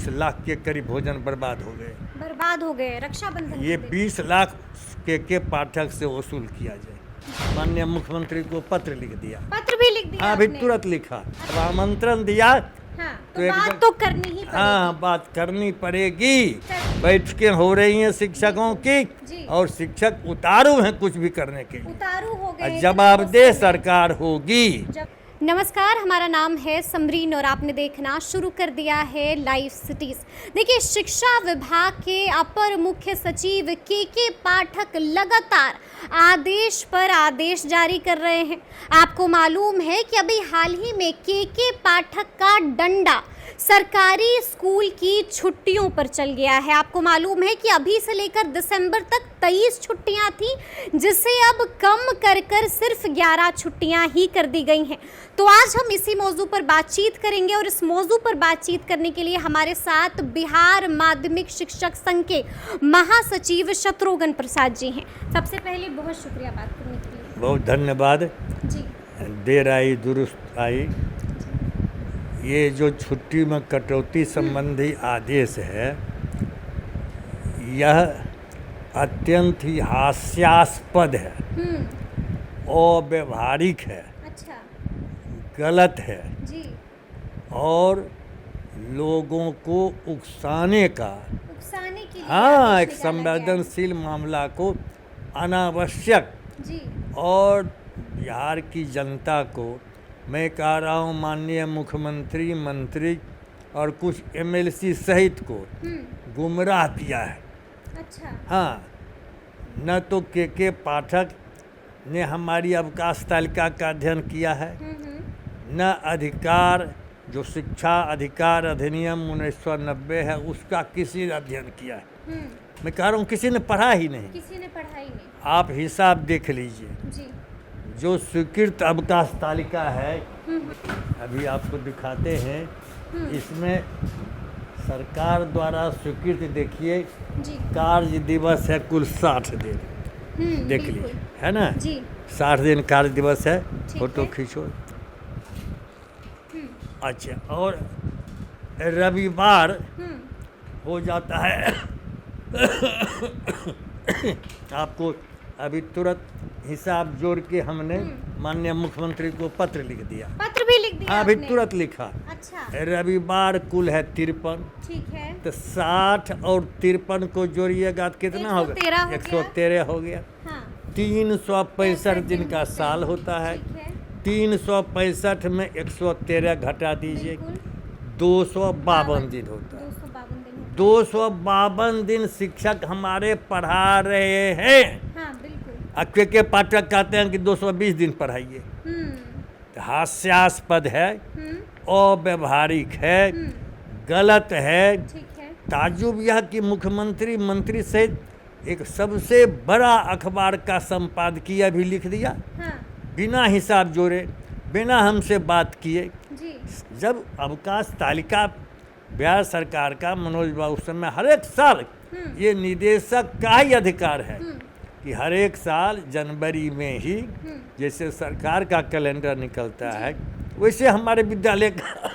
20 लाख के करीब भोजन बर्बाद हो गए। रक्षाबंधन ये के दिन। 20 लाख के पाठक से वसूल किया जाए। माननीय मुख्यमंत्री को पत्र लिख दिया। पत्र भी लिख दिया हाँ, अभी आपने? तुरंत लिखा। अब आमंत्रण दिया हाँ, तो तो बात तो करनी ही पड़ेगी। हाँ, बात करनी पड़ेगी। बैठकें हो रही हैं शिक्षकों जी। की, और शिक्षक उतारू हैं कुछ भी करने के लिए। उतारू हो गए। जवाबदेह सरकार होगी। नमस्कार, हमारा नाम है समरीन और आपने देखना शुरू कर दिया है लाइव सिटीज। देखिए, शिक्षा विभाग के अपर मुख्य सचिव के पाठक लगातार आदेश पर आदेश जारी कर रहे हैं। आपको मालूम है कि अभी हाल ही में के पाठक का डंडा सरकारी स्कूल की छुट्टियों पर चल गया है। आपको मालूम है कि अभी से लेकर दिसंबर तक 23 छुट्टियां थी, जिसे अब कम कर सिर्फ 11 छुट्टियां ही कर दी गई हैं। तो आज हम इसी मौजू पर बातचीत करेंगे और इस मौजू पर बातचीत करने के लिए हमारे साथ बिहार माध्यमिक शिक्षक संघ के महासचिव शत्रुघ्न प्रसाद जी हैं। सबसे पहले बहुत शुक्रिया बात करने के लिए। बहुत धन्यवाद जी। देर आई दुरुस्त आई। ये जो छुट्टी में कटौती संबंधी आदेश है, यह अत्यंत ही हास्यास्पद है, अव्यावहारिक है, अच्छा। गलत है जी। और लोगों को उकसाने के लिए हाँ, आदेश एक निकाला गया है। संवेदनशील मामला को अनावश्यक जी। और बिहार की जनता को, मैं कह रहा हूँ माननीय मुख्यमंत्री, मंत्री और कुछ एमएलसी सहित को गुमराह किया है। अच्छा। हाँ, न तो के पाठक ने हमारी अवकाश तालिका का अध्ययन किया है, न अधिकार जो शिक्षा अधिकार अधिनियम 1990 है उसका किसी ने अध्ययन किया है। मैं कह रहा हूँ किसी ने पढ़ा ही नहीं। किसी ने पढ़ा ही नहीं। आप हिसाब देख लीजिए। जी। जो स्वीकृत अवकाश तालिका है, अभी आपको दिखाते हैं, इसमें सरकार द्वारा स्वीकृत देखिए जी। कार्य दिवस है कुल 60 दिन। देख बिल्कुल। लीजिए, है ना? जी। 60 दिन कार्य दिवस है। ठीक फोटो है। खींचो। अच्छा, और रविवार हो जाता है। आपको अभी तुरंत हिसाब जोड़ के हमने माननीय मुख्यमंत्री को पत्र लिख दिया। पत्र भी लिख दिया हाँ, अभी आपने? तुरंत लिखा। अच्छा। रविवार कुल है 53। ठीक है। तो 60 और 53 को जोड़िएगा तो कितना होगा? 113 हो गया। 113 हो गया। हाँ। 365 दिन का साल होता है। ठीक है। 365 में 113 घटा दीजिए, बिल्कुल। 252 दिन होता है। 252 दिन होता 252 दिन शिक्षक हमारे पढ़ा रहे हैं। है। हाँ, बिल्कुल। के पाठक कहते हैं कि 220 दिन पढ़ाइए। तो हास्यास्पद है, अव्यावहारिक है, गलत है। ठीक है। ताजुब यह कि मुख्यमंत्री, मंत्री सहित एक सबसे बड़ा अखबार का संपादकीय भी लिख दिया, हाँ। बिना हिसाब जोड़े, बिना हमसे बात किए। जी। जब अवकाश तालिका बिहार सरकार का मनोज बाबू उस समय हर एक साल, ये निदेशक का ही अधिकार है कि हर एक साल जनवरी में ही जैसे सरकार का कैलेंडर निकलता है, वैसे हमारे विद्यालय का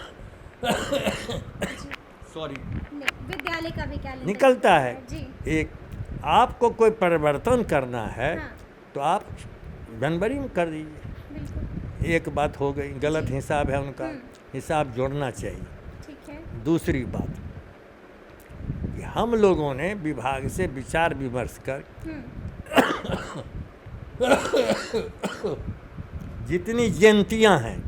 सॉरी विद्यालय का भी कैलेंडर निकलता है। जी। एक आपको कोई परिवर्तन करना है हाँ। तो आप जनवरी में कर दीजिए। बिल्कुल। एक बात हो गई, गलत हिसाब है उनका, हिसाब जोड़ना चाहिए। ठीक है। दूसरी बात कि हम लोगों ने विभाग से विचार विमर्श कर जितनी जयंतियां हैं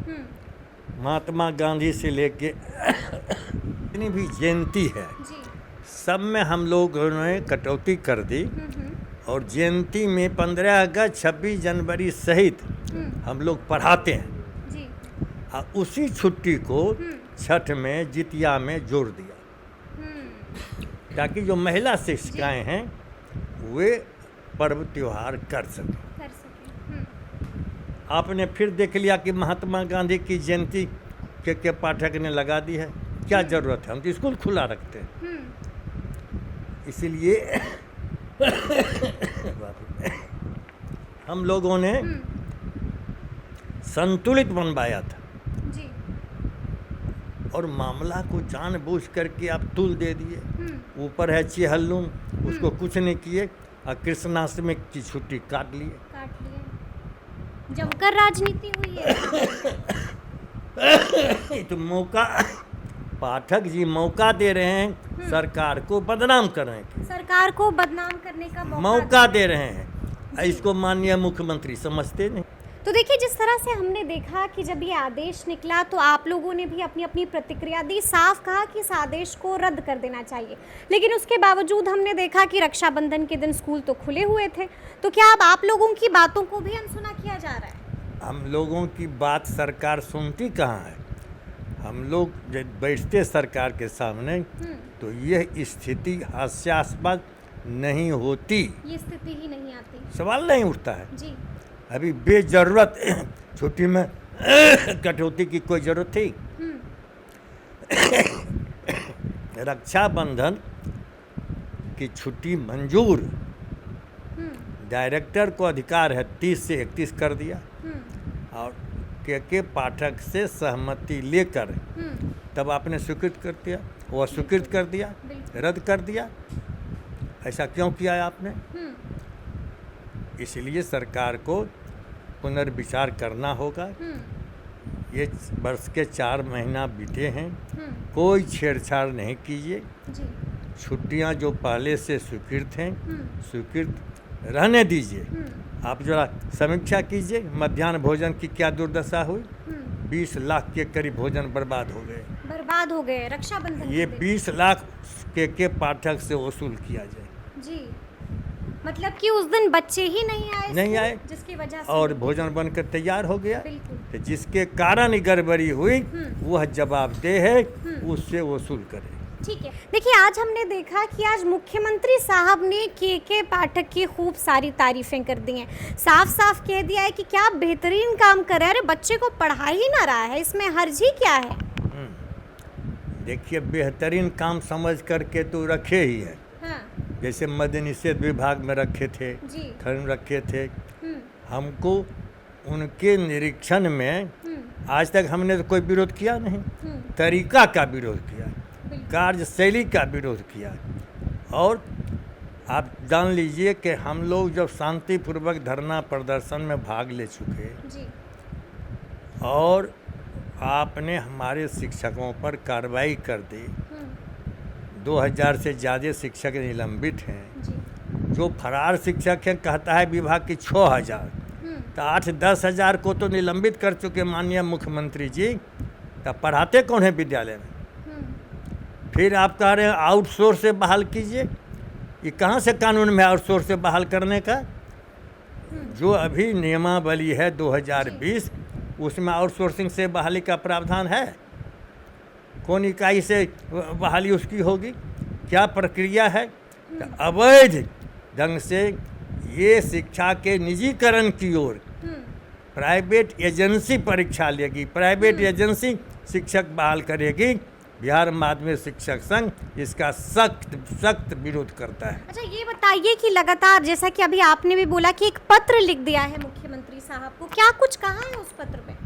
महात्मा गांधी से लेके जितनी भी जयंती है, जी। सब में हम लोगों ने कटौती कर दी और जयंती में 15 अगस्त 26 जनवरी सहित हम लोग पढ़ाते हैं। जी। और उसी छुट्टी को छठ में, जितिया में जोड़ दिया, ताकि जो महिला शिक्षिकाएं हैं वे पर्व त्योहार कर सकें। आपने फिर देख लिया कि महात्मा गांधी की जयंती के पाठक ने लगा दी है। क्या जरूरत है? हम तो स्कूल खुला रखते हैं। इसलिए हम लोगों ने संतुलित बनवाया था। जी। और मामला को जानबूझ करके आप तुल दे दिए। ऊपर है चेहल्लुम, उसको कुछ नहीं किए और कृष्णाष्टमी की छुट्टी काट लिए। जमकर राजनीति हुई है। तो मौका पाठक जी मौका दे रहे हैं सरकार को बदनाम करने के, सरकार को बदनाम करने का मौका दे रहे हैं। इसको माननीय मुख्यमंत्री समझते नहीं। तो देखिए, जिस तरह से हमने देखा कि जब ये आदेश निकला तो आप लोगों ने भी अपनी अपनी प्रतिक्रिया दी, साफ कहा कि इस आदेश को रद्द कर देना चाहिए, लेकिन उसके बावजूद हमने देखा कि रक्षाबंधन के दिन स्कूल तो खुले हुए थे। तो क्या अब आप लोगों की बातों को भी अनसुना किया जा रहा है? हम लोगों की बात सरकार सुनती कहाँ है। हम लोग जब बैठते सरकार के सामने तो यह स्थिति हास्यास्पद नहीं होती, ये स्थिति ही नहीं आती, सवाल नहीं उठता है जी। अभी बेजरूरत छुट्टी में कटौती की कोई जरूरत थी? रक्षाबंधन की छुट्टी मंजूर, डायरेक्टर को अधिकार है 30 से 31 कर दिया और के पाठक से सहमति लेकर तब आपने स्वीकृत कर दिया, वो अस्वीकृत कर दिया, रद्द कर दिया। ऐसा क्यों किया है आपने? इसलिए सरकार को पुनर्विचार करना होगा। ये वर्ष के 4 महीना बीते हैं, कोई छेड़छाड़ नहीं कीजिए। छुट्टियां जो पहले से स्वीकृत हैं स्वीकृत रहने दीजिए। आप जरा समीक्षा कीजिए, मध्याह्न भोजन की क्या दुर्दशा हुई। 20 लाख के करीब भोजन बर्बाद हो गए रक्षाबंधन। ये 20 लाख के पाठक से वसूल किया जाए जी। मतलब कि उस दिन बच्चे ही नहीं आए, जिसकी वजह से और भोजन बनकर तैयार हो गया। बिल्कुल। तो जिसके कारण गड़बड़ी हुई वह जवाबदेह है, उससे वसूल करे। ठीक है। देखिए, आज हमने देखा कि आज मुख्यमंत्री साहब ने के पाठक की खूब सारी तारीफें कर दी हैं, साफ साफ कह दिया है कि क्या बेहतरीन काम कर रहे हैं। अरे बच्चे को पढ़ा ही ना रहा है, इसमें हर्ज ही क्या है? देखिए, बेहतरीन काम समझ करके तो रखे ही है। हाँ। जैसे मद्य निषेध विभाग में रखे थे, खर्च रखे थे। हमको उनके निरीक्षण में आज तक हमने तो कोई विरोध किया नहीं, तरीका का विरोध किया, कार्यशैली का विरोध किया। और आप जान लीजिए कि हम लोग जब शांतिपूर्वक धरना प्रदर्शन में भाग ले चुके जी। और आपने हमारे शिक्षकों पर कार्रवाई कर दी, 2000 से ज़्यादा शिक्षक निलंबित हैं। जो फरार शिक्षक हैं कहता है विभाग की 6000, तो 8-10 हज़ार को तो निलंबित कर चुके माननीय मुख्यमंत्री जी। तो पढ़ाते कौन है विद्यालय में? फिर आप कह रहे हैं आउटसोर्स से बहाल कीजिए। ये कहाँ से कानून में आउटसोर्स से बहाल करने का? जो अभी नियमावली है 2020 उसमें आउटसोर्सिंग से बहाली का प्रावधान है। कौन इकाई से बहाली उसकी होगी? क्या प्रक्रिया है? तो अवैध ढंग से ये शिक्षा के निजीकरण की ओर प्राइवेट एजेंसी परीक्षा लेगी, प्राइवेट एजेंसी शिक्षक बहाल करेगी। बिहार माध्यमिक शिक्षक संघ इसका सख्त विरोध करता है। अच्छा, ये बताइए कि लगातार जैसा कि अभी आपने भी बोला कि एक पत्र लिख दिया है मुख्यमंत्री साहब को, क्या कुछ कहा है उस पत्र में?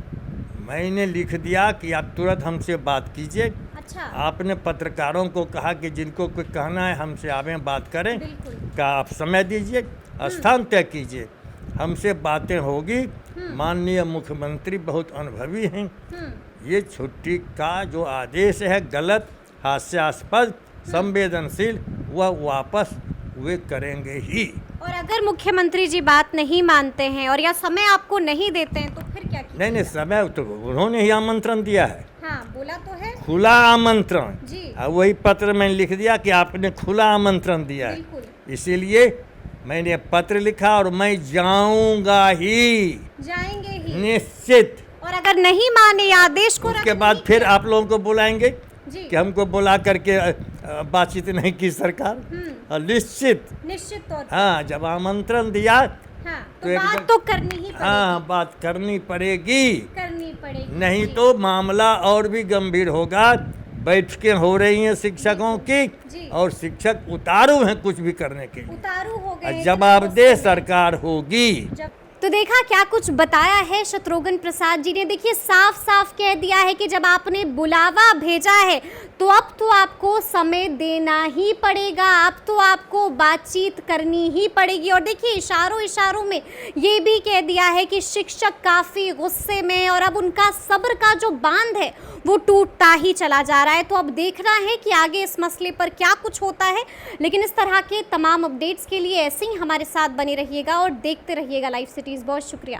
मैंने लिख दिया कि आप तुरंत हमसे बात कीजिए। अच्छा। आपने पत्रकारों को कहा कि जिनको कोई कहना है हमसे आवें बात करें, का आप समय दीजिए, स्थान तय कीजिए, हमसे बातें होगी। माननीय मुख्यमंत्री बहुत अनुभवी हैं। ये छुट्टी का जो आदेश है गलत, हास्यास्पद, संवेदनशील, वह वापस वे करेंगे ही। और अगर मुख्यमंत्री जी बात नहीं मानते हैं और या समय आपको नहीं देते हैं तो फिर क्या कीजिएगा? नहीं, समय तो उन्होंने ही आमंत्रण दिया है। हाँ, बोला तो है, खुला आमंत्रण जी। और वही पत्र में लिख दिया कि आपने खुला आमंत्रण दिया है, इसीलिए मैंने पत्र लिखा और मैं जाऊंगा ही, जाएंगे ही निश्चित। और अगर नहीं माने आदेश को, उसके बाद फिर आप लोगों को बुलाएंगे कि हमको बुला करके बातचीत नहीं की सरकार। निश्चित तौर पर। हाँ, जब आमंत्रण दिया तो बात तो करनी ही पड़ेगी। हाँ, बात करनी पड़ेगी, नहीं जी। तो मामला और भी गंभीर होगा। बैठकें हो रही हैं शिक्षकों की और शिक्षक उतारू हैं कुछ भी करने के लिए। उतारू हो गए, जवाबदेह सरकार होगी। तो देखा क्या कुछ बताया है शत्रुघ्न प्रसाद जी ने। देखिए साफ साफ कह दिया है कि जब आपने बुलावा भेजा है तो अब तो आपको समय देना ही पड़ेगा, अब तो आपको बातचीत करनी ही पड़ेगी। और देखिए इशारों इशारों में ये भी कह दिया है कि शिक्षक काफ़ी गुस्से में और अब उनका सब्र का जो बांध है वो टूटता ही चला जा रहा है। तो अब देखना है कि आगे इस मसले पर क्या कुछ होता है। लेकिन इस तरह के तमाम अपडेट्स के लिए ऐसे ही हमारे साथ बने रहिएगा और देखते रहिएगा लाइव सिटीज़। बहुत शुक्रिया।